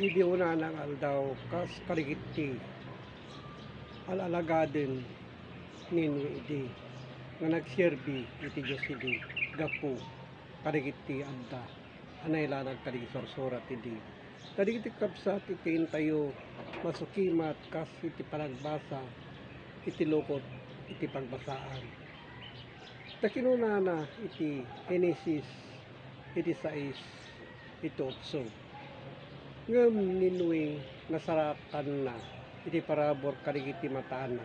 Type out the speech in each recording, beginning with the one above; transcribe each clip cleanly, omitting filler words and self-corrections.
Idi una nang aldaw kas karigiti alalagaden ninyo idi nga nagserbi iti Diyos idi gapu karigiti adda anay lanag karigi sorsorat idi karigiti kapsat itiin tayo masukimat kas iti panagbasa iti lokot iti pagbasaan takinunana iti Genesis iti 6 iti 8 ngem ninui nasaratan na iti parabor karigiti matana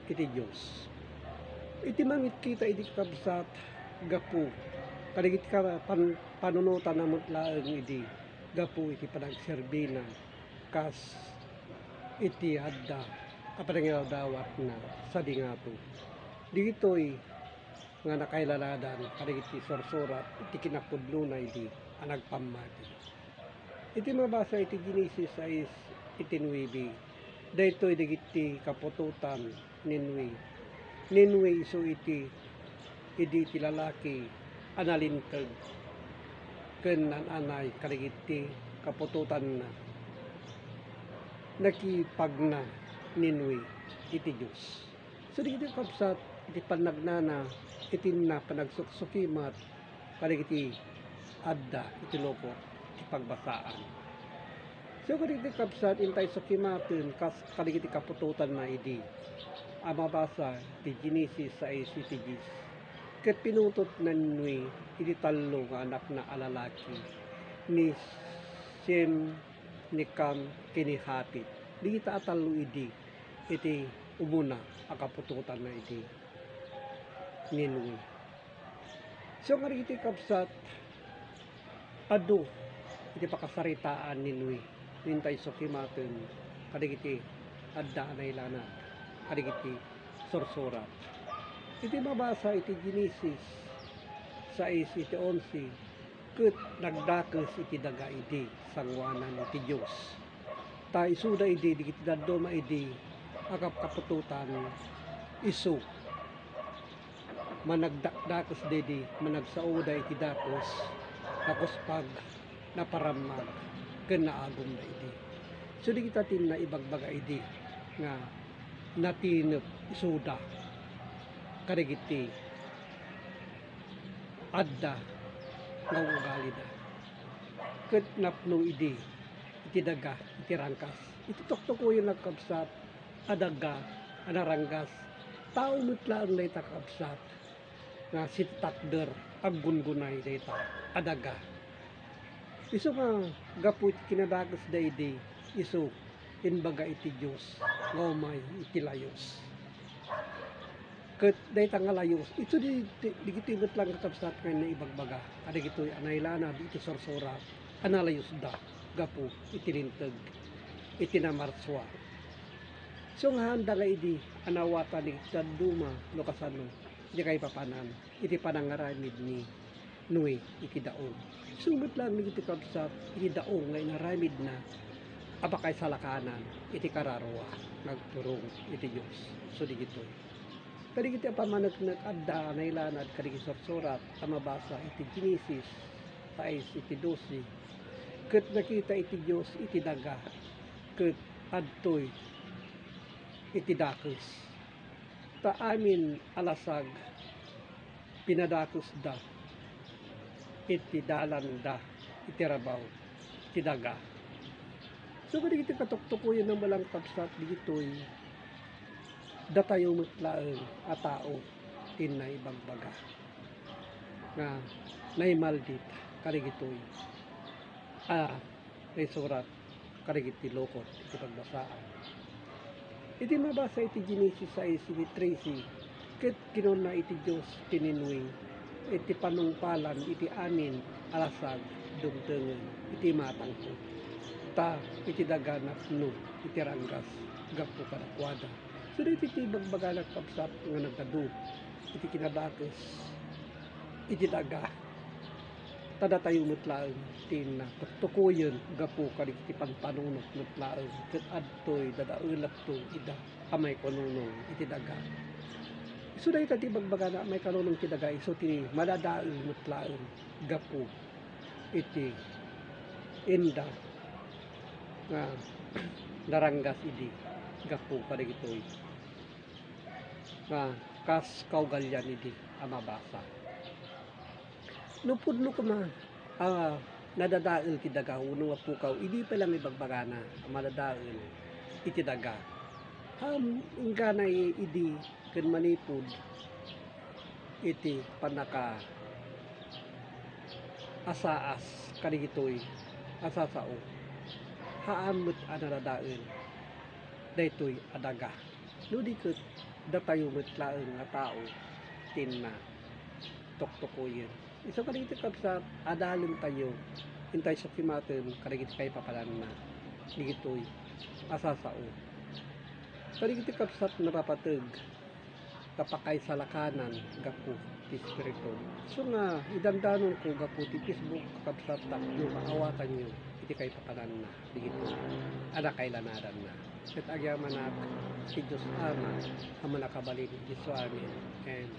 iti Diyos iti mangit kita iti kabsat gapu karigiti panunutan na mutlaeng iti gapu iti panagserbina kas iti adda kapanangyaw dawat na sa dingato digitoy nga nakailaladan karigiti sorsorat iti kinapudno na iti anagpamati iti mabasa iti Genesis 6 iti 9 daytoy digiti kapututan ninwi iso iti lalaki analinteg ken anay karigiti kapututan na nakipagna ninwi iti Dios so digiti kapsat iti panagnana iti na panagsuksukimat karigiti adda iti lopo pagbasaan. So karigiti kapsat intay sukimaten kas karigiti kapututan na idi. Amabasa ti Genesis 6 iti 10. Ket pinutot nanwi iti tallo nga anak na alalaki ni Shem ni Cam kini Hapit. Digita atallo idi iti umuna a kapututan na idi ninwi. So karigiti kapsat adu iti pakasaritaan ninwi nintay sukimaten kadigiti adda anay lana kadigiti sorsorat iti mabasa iti Genesis 6 iti 11 ket nagdakes iti daga idi sangwanan iti Dios ta isuda idi digiti dadduma idi akap kapututan isu managdakdakes dedi managsauda iti dakes tapos pag naparamag ken naagom na idi so di kita tin na ibagbaga idi nga natinep isuda karigiti adda nga ugali da ket napno idi iti daga iti rangkas iti tuktukoy nagkabsat adaga anaranggas tao mutlaan layta kabsat nga si takder aggungunay dayta adaga iso nga gapu iti kinadagas daydi iso inbaga iti Dios nga umay iti layos ket dayta nga layos ito digiti lang kakabsat nga na ibagbaga adigitoy anaylana iti sorsorat analayos da gapu iti linteg iti namarswa so nga handa nga idi anawata ni daduma no kasano iti kay papanan iti panangaramid ni Noe iti daong sumit lang iti kabsat iti daong nga inaramid na abakay salakanan iti kararwa nagturong iti Dios so digitoy kadigiti apamanag nagadda nailanad kadigiti sorsorat amabasa iti Genesis 6 iti 12 ket nakita iti Dios iti daga ket adtoy iti dakes ta amin alasag pinadakos da iti dalan da iti rabaw iti daga so kadigiti katuktukoy ng malang kapsat digitoy datayo mutlaeng a tao tinay bagbaga nga naimaldit karigitoy may surat karigiti lokot iti pagbasaan iti mabasa iti Genesis 6 iti 13 ket kinuna iti Dios tininwi iti panungpalan iti amin alasag dumtengen iti matangko ta iti daga napno iti ranggas gapu kadakwada so iti bagbaga nagkabsat nga nagkadu iti kinadakes iti daga tada tayo mutlaeng tin na tuktukoyen gapu kadigiti panpanunot mutlaeng ket adtoy dadaelat to ida amay kanunong iti daga so dahil tati bagbaga na may kanunong ti daga iso ti madadaeng mutlaeng gapu iti inda nga naranggas idi gapu kadagitoy nga kas kaugalyan idi amabasa nupudno ko man nadadael ti daga uno nga pukaw idi pa lang ibagbagana madadael iti daga ingga na idi ken manipud iti panaka asaas kadagitoy asasao haamot anadadael daytoy adaga no di ket datayo met laeng nga tao tinna toktokoyen iso kadagiti kapsat adalem tayo intay sa kimaten kadagiti kay papalan na digitoy asasao kadagiti kapsat napapateg kapakay sa lakanan gapu ti espiritu so nga idandanon ko gapu ti Facebook kapsat takyo maawatan nyo iti kay papalan na digitoy anak kay lanaran na ket agyaman si Diyos Ama ang manakabalin Diso amin. Amen.